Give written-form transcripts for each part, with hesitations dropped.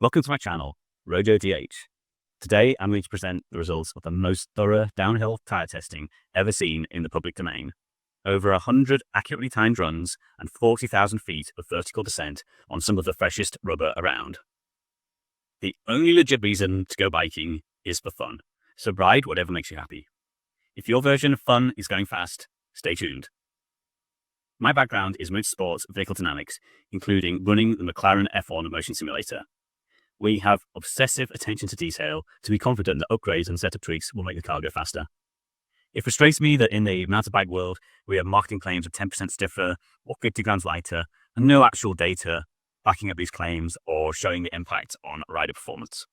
Welcome to my channel, Rojo DH. Today I'm going to present the results of the most thorough downhill tyre testing ever seen in the public domain. Over 100 accurately timed runs and 40,000 feet of vertical descent on some of the freshest rubber around. The only legit reason to go biking is for fun, so ride whatever makes you happy. If your version of fun is going fast, stay tuned. My background is motorsports vehicle dynamics, including running the McLaren F1 motion simulator. We have obsessive attention to detail to be confident that upgrades and setup tweaks will make the car go faster. It frustrates me that in the mountain bike world, we have marketing claims of 10% stiffer or 50 grams lighter, and no actual data backing up these claims or showing the impact on rider performance.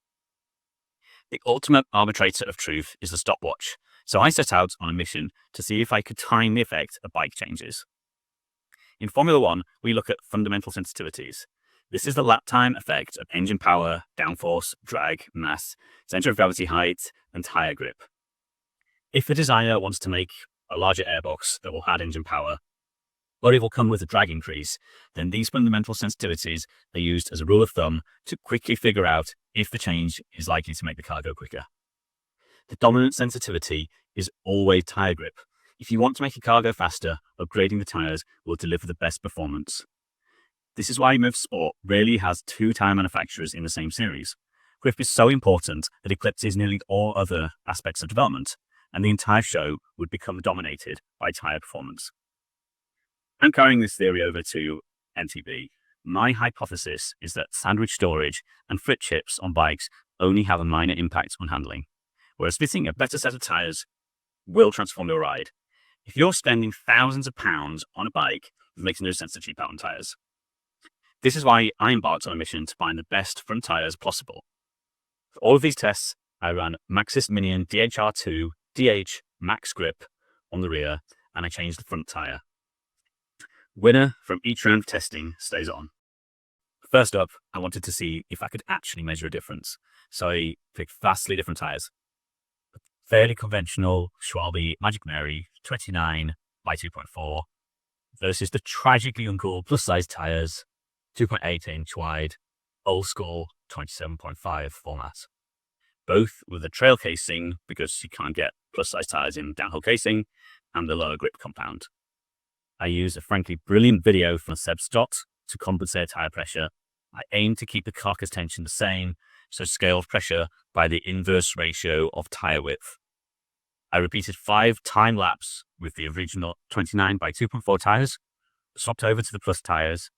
The ultimate arbitrator of truth is the stopwatch, so I set out on a mission to see if I could time the effect of bike changes. In Formula One, we look at fundamental sensitivities. This is the lap time effect of engine power, downforce, drag, mass, center of gravity height, and tire grip. If a designer wants to make a larger airbox that will add engine power, or it will come with a drag increase, then these fundamental sensitivities are used as a rule of thumb to quickly figure out if the change is likely to make the car go quicker. The dominant sensitivity is always tire grip. If you want to make a car go faster, upgrading the tires will deliver the best performance. This is why motorsport rarely has two tire manufacturers in the same series. Grip is so important that it eclipses nearly all other aspects of development, and the entire show would become dominated by tire performance. I'm carrying this theory over to MTB. My hypothesis is that sandwich storage and frit chips on bikes only have a minor impact on handling, whereas fitting a better set of tires will transform your ride. If you're spending thousands of pounds on a bike, it makes no sense to cheap out on tires. This is why I embarked on a mission to find the best front tires possible. For all of these tests, I ran Maxxis Minion DHR2 DH MaxxGrip on the rear, and I changed the front tire. Winner from each round of testing stays on. First up, I wanted to see if I could actually measure a difference, so I picked vastly different tires. Fairly conventional Schwalbe Magic Mary 29 by 2.4 versus the tragically uncool plus-size tires 2.8 inch wide, old school 27.5 format. Both with a trail casing because you can't get plus-size tires in downhill casing, and the lower grip compound. I used a frankly brilliant video from Seb Stott to compensate tire pressure. I aimed to keep the carcass tension the same, so scaled pressure by the inverse ratio of tire width. I repeated 5 time laps with the original 29 by 2.4 tires, swapped over to the plus tires,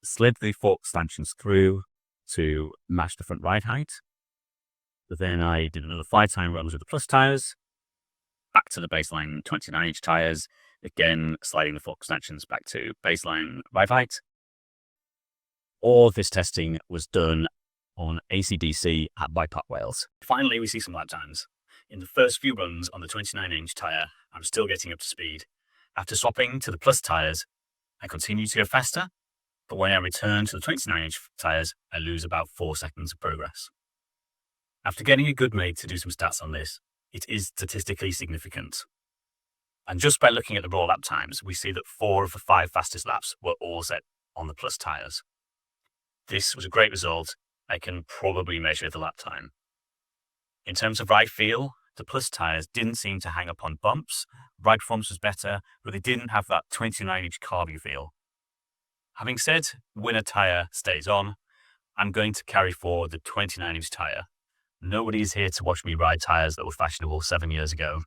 slid the fork stanchions through to match the front ride height. Then I did another 5 time runs with the plus tires, back to the baseline 29 inch tires, again sliding the fork stanchions back to baseline ride height. All of this testing was done on AC/DC at Bike Park Wales. Finally, we see some lap times. In the first few runs on the 29 inch tire, I'm still getting up to speed. After swapping to the plus tires, I continue to go faster, but when I return to the 29 inch tires, I lose about 4 seconds of progress. After getting a good mate to do some stats on this, it is statistically significant. And just by looking at the raw lap times, we see that 4 of the 5 fastest laps were all set on the plus tires. This was a great result. I can probably measure the lap time. In terms of ride feel, the plus tires didn't seem to hang upon bumps. Ride performance was better, but they didn't have that 29 inch carby feel. Having said winner tire stays on, I'm going to carry forward the 29 inch tire. Nobody's here to watch me ride tires that were fashionable 7 years ago.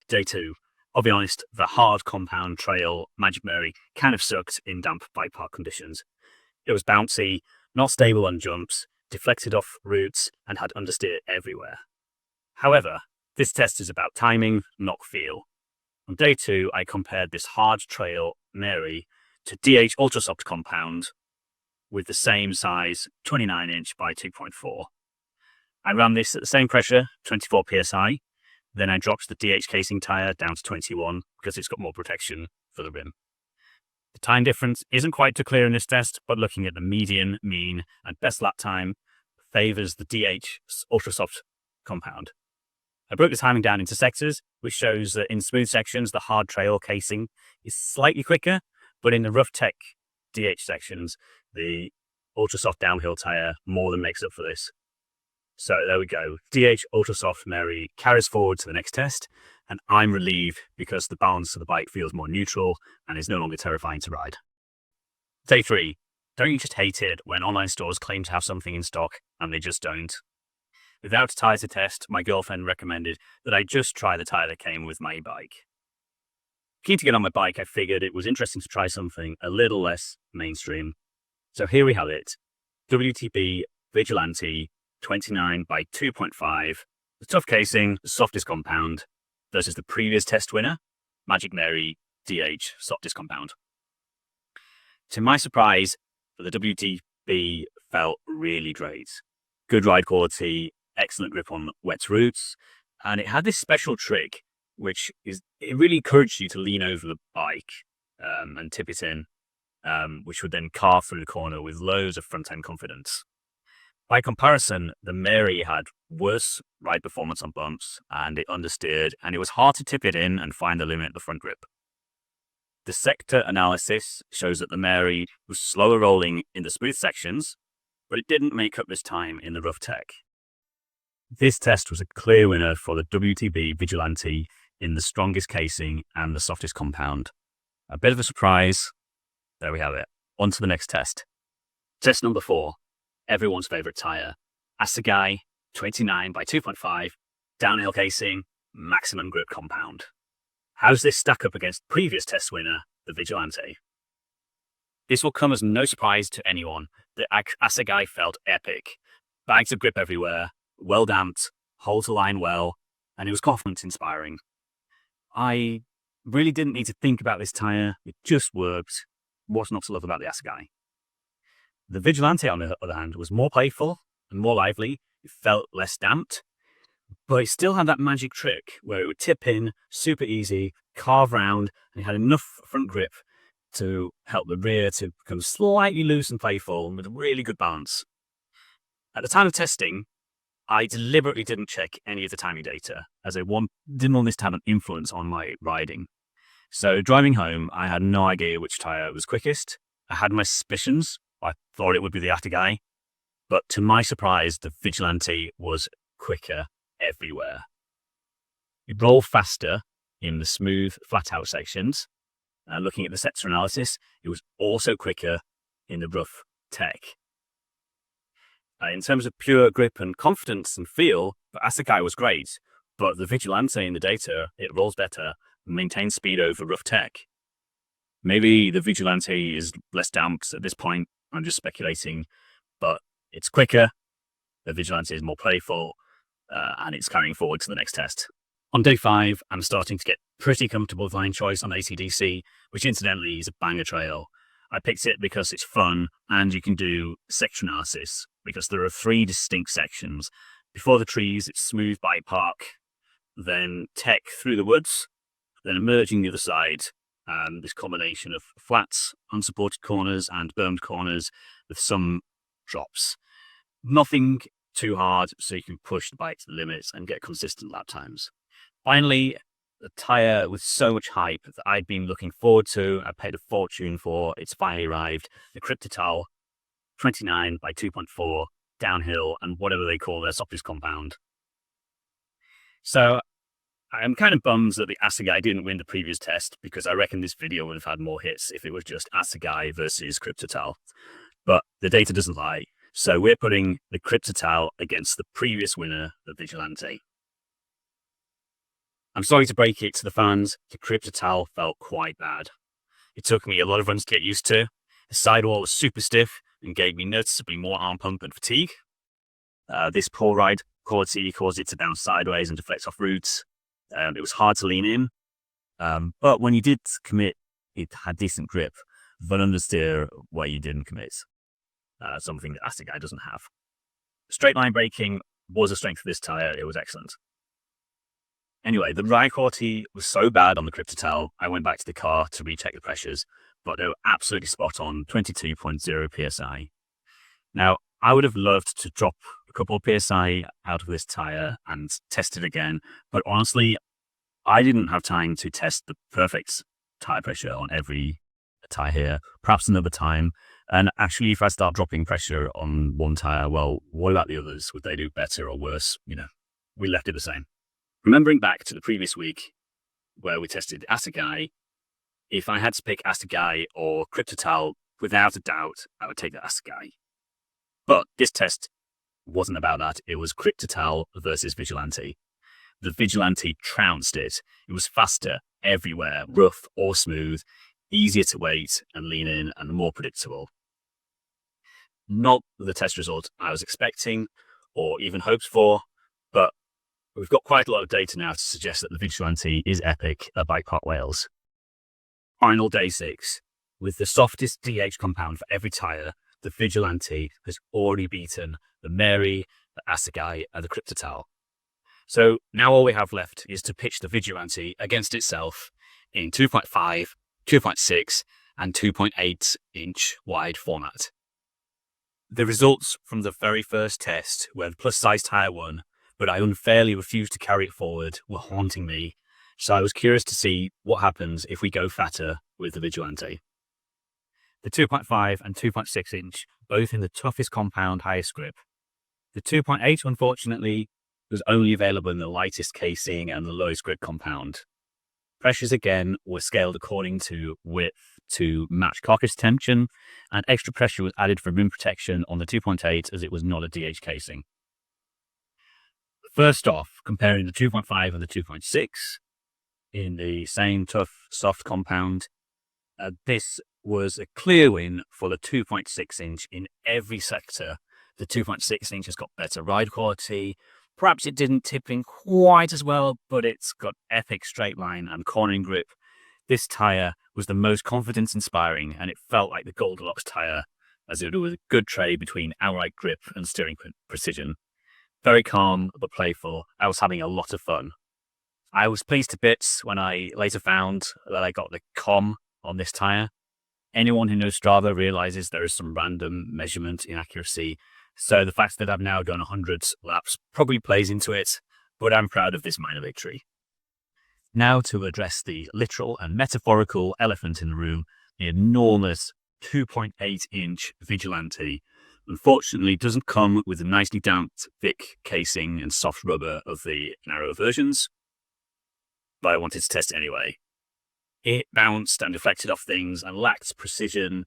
Day 2. I'll be honest, the hard compound trail Magic Mary kind of sucked in damp bike park conditions. It was bouncy, not stable on jumps, deflected off routes, and had understeer everywhere. However, this test is about timing, not feel. On day 2, I compared this hard trail Mary to DH Ultrasoft compound with the same size 29 inch by 2.4. I ran this at the same pressure, 24 psi. Then I dropped the DH casing tire down to 21 because it's got more protection for the rim. The time difference isn't quite too clear in this test, but looking at the median, mean, and best lap time favors the DH Ultrasoft compound. I broke the timing down into sectors, which shows that in smooth sections, the hard trail casing is slightly quicker, but in the rough tech DH sections, the Ultrasoft downhill tyre more than makes up for this. So there we go. DH Ultrasoft Mary carries forward to the next test, and I'm relieved because the balance of the bike feels more neutral and is no longer terrifying to ride. Day 3. Don't you just hate it when online stores claim to have something in stock and they just don't? Without a tyre to test, my girlfriend recommended that I just try the tyre that came with my bike. Keen to get on my bike, I figured it was interesting to try something a little less mainstream. So here we have it. WTB Vigilante 29 by 2.5. The tough casing, the softest compound, versus the previous test winner, Magic Mary DH softest compound. To my surprise, the WTB felt really great. Good ride quality, excellent grip on wet routes, and it had this special trick, which is it really encouraged you to lean over the bike and tip it in, which would then carve through the corner with loads of front-end confidence. By comparison, the Mary had worse ride performance on bumps, and it understeered, and it was hard to tip it in and find the limit of the front grip. The sector analysis shows that the Mary was slower rolling in the smooth sections, but it didn't make up this time in the rough tech. This test was a clear winner for the WTB Vigilante in the strongest casing and the softest compound. A bit of a surprise. There we have it. On to the next test. Test number 4. Everyone's favourite tyre. Assegai 29 by 2.5, downhill casing, maximum grip compound. How does this stack up against previous test winner, the Vigilante? This will come as no surprise to anyone. The Assegai felt epic. Bags of grip everywhere, well damped, hold to line well, and it was confidence inspiring. I really didn't need to think about this tyre, it just worked. What's not to love about the Assegai? The Vigilante, on the other hand, was more playful and more lively. It felt less damped, but it still had that magic trick where it would tip in super easy, carve round, and it had enough front grip to help the rear to become slightly loose and playful with a really good balance. At the time of testing, I deliberately didn't check any of the timing data, as I didn't want this to have an influence on my riding. So driving home, I had no idea which tyre was quickest. I had my suspicions. I thought it would be the Assegai, but to my surprise, the Vigilante was quicker everywhere. It rolled faster in the smooth, flat-out sections. Looking at the sector analysis, it was also quicker in the rough tech. In terms of pure grip and confidence and feel, the Assegai was great, but the Vigilante in the data, it rolls better and maintains speed over rough tech. Maybe the Vigilante is less damped at this point. I'm just speculating, but it's quicker, the Vigilante is more playful, and it's carrying forward to the next test. On day 5, I'm starting to get pretty comfortable with line choice on ACDC, which incidentally is a banger trail. I picked it because it's fun, and you can do sector analysis, because there are 3 distinct sections. Before the trees, it's smooth bike park, then tech through the woods, then emerging the other side, this combination of flats, unsupported corners, and bermed corners with some drops. Nothing too hard, so you can push the bike to the limits and get consistent lap times. Finally, the tyre with so much hype that I'd been looking forward to, I paid a fortune for, it's finally arrived. The Kryptotal 29 by 2.4, downhill, and whatever they call their softest compound. So I'm kind of bummed that the Assegai didn't win the previous test, because I reckon this video would have had more hits if it was just Assegai versus Kryptotal. But the data doesn't lie, so we're putting the Kryptotal against the previous winner, the Vigilante. I'm sorry to break it to the fans, the Kryptotal felt quite bad. It took me a lot of runs to get used to. The sidewall was super stiff and gave me noticeably more arm pump and fatigue. This poor ride quality caused it to bounce sideways and deflect off routes. It was hard to lean in, but when you did commit, it had decent grip, but understeer where you didn't commit, something that Assegai doesn't have. Straight line braking was a strength of this tyre, it was excellent. Anyway, the ride quality was so bad on the Kryptotel, I went back to the car to recheck the pressures, but they were absolutely spot on, 22.0 psi. Now, I would have loved to drop a couple of PSI out of this tyre and test it again, but honestly, I didn't have time to test the perfect tyre pressure on every tyre here. Perhaps another time, And actually, if I start dropping pressure on one tire, well, what about the others? Would they do better or worse? We left it the same. Remembering back to the previous week where we tested Assegai, if I had to pick Assegai or Kryptotal, without a doubt, I would take the Assegai. But this test wasn't about that. It was Kryptotal versus Vigilante. The Vigilante trounced it. It was faster everywhere, rough or smooth, easier to weight and lean in, and more predictable. Not the test result I was expecting or even hoped for, but we've got quite a lot of data now to suggest that the Vigilante is epic at Bike Park Wales. Final day 6. With the softest DH compound for every tyre, the Vigilante has already beaten the Mary, the Assegai, and the Kryptotal. So now all we have left is to pitch the Vigilante against itself in 2.5, 2.6, and 2.8 inch wide format. The results from the very first test, where the plus size tyre won, but I unfairly refused to carry it forward, were haunting me. So I was curious to see what happens if we go fatter with the Vigilante. The 2.5 and 2.6 inch, both in the toughest compound, highest grip. The 2.8, unfortunately, was only available in the lightest casing and the lowest grip compound. Pressures again were scaled according to width to match carcass tension, and extra pressure was added for rim protection on the 2.8 as it was not a DH casing. First off, comparing the 2.5 and the 2.6 in the same tough, soft compound, this was a clear win for the 2.6 inch in every sector. The 2.6 inch has got better ride quality. Perhaps it didn't tip in quite as well, but it's got epic straight line and cornering grip. This tyre was the most confidence-inspiring, and it felt like the Goldilocks tyre, as it was a good trade between outright grip and steering precision. Very calm, but playful. I was having a lot of fun. I was pleased to bits when I later found that I got the COM on this tyre. Anyone who knows Strava realizes there is some random measurement inaccuracy, so the fact that I've now done 100 laps probably plays into it, but I'm proud of this minor victory. Now to address the literal and metaphorical elephant in the room, the enormous 2.8 inch Vigilante unfortunately doesn't come with the nicely damped thick casing and soft rubber of the narrower versions, but I wanted to test it anyway. It bounced and deflected off things and lacked precision,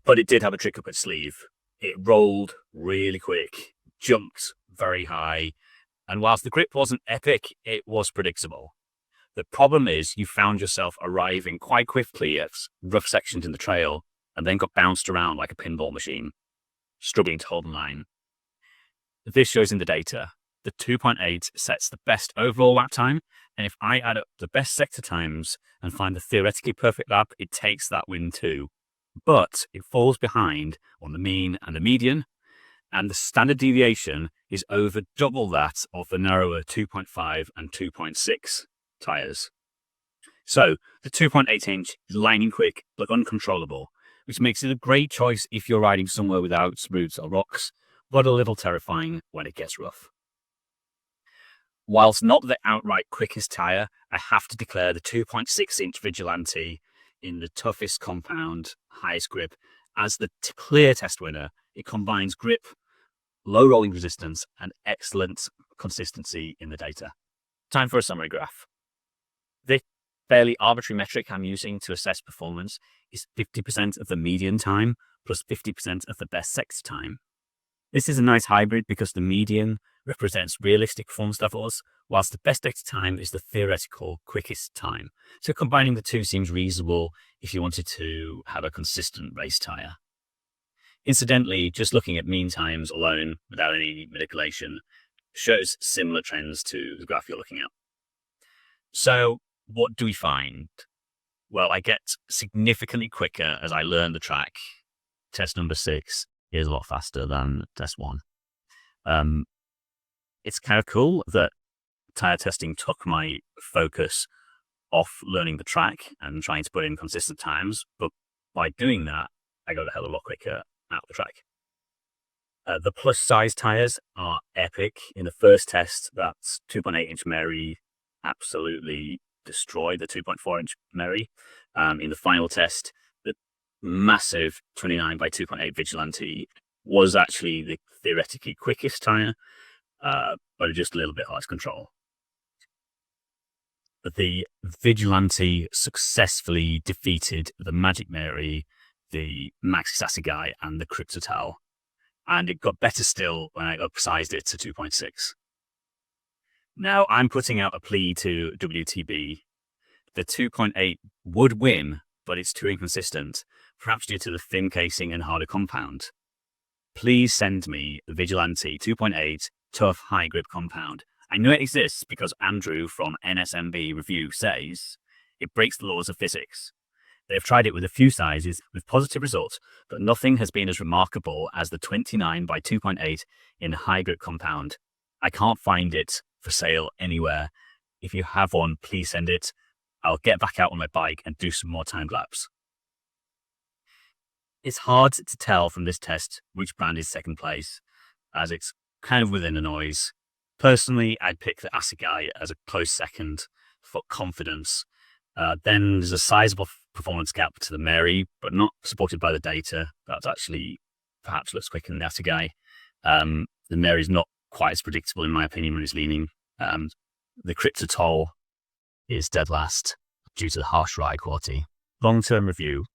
but it did have a trick up its sleeve. It rolled really quick, jumped very high, and whilst the grip wasn't epic, it was predictable. The problem is you found yourself arriving quite quickly at rough sections in the trail and then got bounced around like a pinball machine, struggling to hold the line. This shows in the data. The 2.8 sets the best overall lap time, and if I add up the best sector times and find the theoretically perfect lap, it takes that win too. But it falls behind on the mean and the median, and the standard deviation is over double that of the narrower 2.5 and 2.6 tyres. So the 2.8 inch is lightning quick but uncontrollable, which makes it a great choice if you're riding somewhere without roots or rocks, but a little terrifying when it gets rough. Whilst not the outright quickest tyre, I have to declare the 2.6 inch Vigilante in the toughest compound, highest grip, as the clear test winner. It combines grip, low rolling resistance, and excellent consistency in the data. Time for a summary graph. The fairly arbitrary metric I'm using to assess performance is 50% of the median time plus 50% of the best sector time. This is a nice hybrid because the median represents realistic performance levels, whilst the best sector time is the theoretical quickest time. So combining the two seems reasonable if you wanted to have a consistent race tyre. Incidentally, just looking at mean times alone, without any manipulation, shows similar trends to the graph you're looking at. So what do we find? Well, I get significantly quicker as I learn the track. Test number 6 is a lot faster than test 1. It's kind of cool that tyre testing took my focus off learning the track and trying to put in consistent times, but by doing that, I got a hell of a lot quicker out of the track. The plus size tyres are epic. In the first test, that's 2.8 inch Mary absolutely destroyed the 2.4 inch Mary. In the final test, the massive 29 by 2.8 Vigilante was actually the theoretically quickest tyre, but just a little bit hard to control. But the Vigilante successfully defeated the Magic Mary, the Maxxis Assegai, and the Kryptotal, and it got better still when I upsized it to 2.6. Now I'm putting out a plea to WTB. The 2.8 would win, but it's too inconsistent, perhaps due to the thin casing and harder compound. Please send me the Vigilante 2.8 tough HighGrip compound. I know it exists because Andrew from NSMB Review says it breaks the laws of physics. They've tried it with a few sizes with positive results, but nothing has been as remarkable as the 29 by 2.8 in HighGrip compound. I can't find it for sale anywhere. If you have one, please send it. I'll get back out on my bike and do some more timed laps. It's hard to tell from this test which brand is second place, as it's kind of within the noise. Personally, I'd pick the Assegai as a close second for confidence. Then there's a sizable performance gap to the Mary, but not supported by the data. That actually perhaps looks quicker than the Assegai. The Mary's not quite as predictable in my opinion when it's leaning. The Kryptotal is dead last due to the harsh ride quality. Long-term review.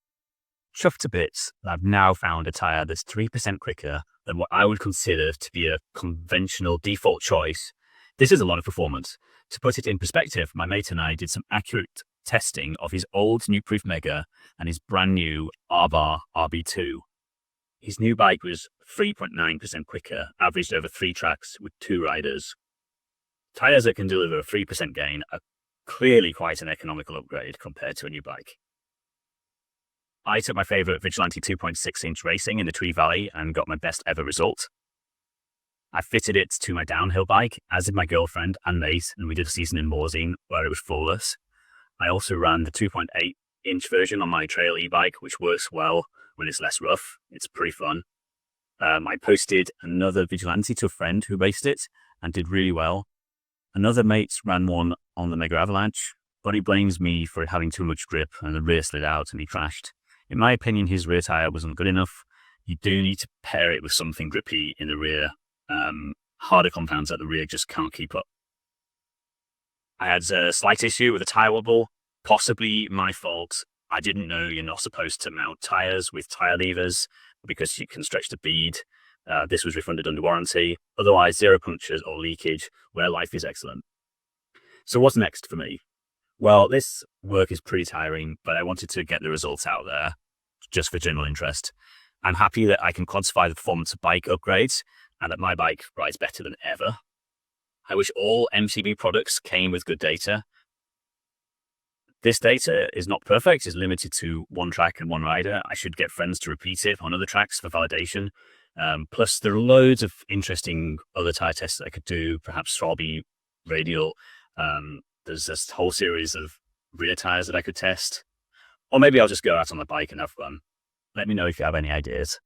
Chuffed to bits, I've now found a tyre that's 3% quicker than what I would consider to be a conventional default choice. This is a lot of performance. To put it in perspective, my mate and I did some accurate testing of his old Nukeproof Mega and his brand new R-Bar RB2. His new bike was 3.9% quicker, averaged over 3 tracks with 2 riders. Tyres that can deliver a 3% gain are clearly quite an economical upgrade compared to a new bike. I took my favourite Vigilante 2.6-inch racing in the Tweed Valley and got my best ever result. I fitted it to my downhill bike, as did my girlfriend and mate, and we did a season in Morzine where it was flawless. I also ran the 2.8-inch version on my trail e-bike, which works well when it's less rough. It's pretty fun. I posted another Vigilante to a friend who raced it and did really well. Another mate ran one on the Mega Avalanche, but he blames me for having too much grip and the rear slid out and he crashed. In my opinion, his rear tyre wasn't good enough. You do need to pair it with something grippy in the rear. Harder compounds at the rear just can't keep up. I had a slight issue with a tyre wobble, possibly my fault. I didn't know you're not supposed to mount tyres with tyre levers because you can stretch the bead. This was refunded under warranty. Otherwise, 0 punctures or leakage, where life is excellent. So what's next for me? Well, this work is pretty tiring, but I wanted to get the results out there just for general interest. I'm happy that I can quantify the performance of bike upgrades and that my bike rides better than ever. I wish all MCB products came with good data. This data is not perfect, it's limited to 1 track and 1 rider. I should get friends to repeat it on other tracks for validation. Plus, there are loads of interesting other tyre tests that I could do, perhaps Schwalbe radial. There's this whole series of rear tyres that I could test. Or maybe I'll just go out on the bike and have fun. Let me know if you have any ideas.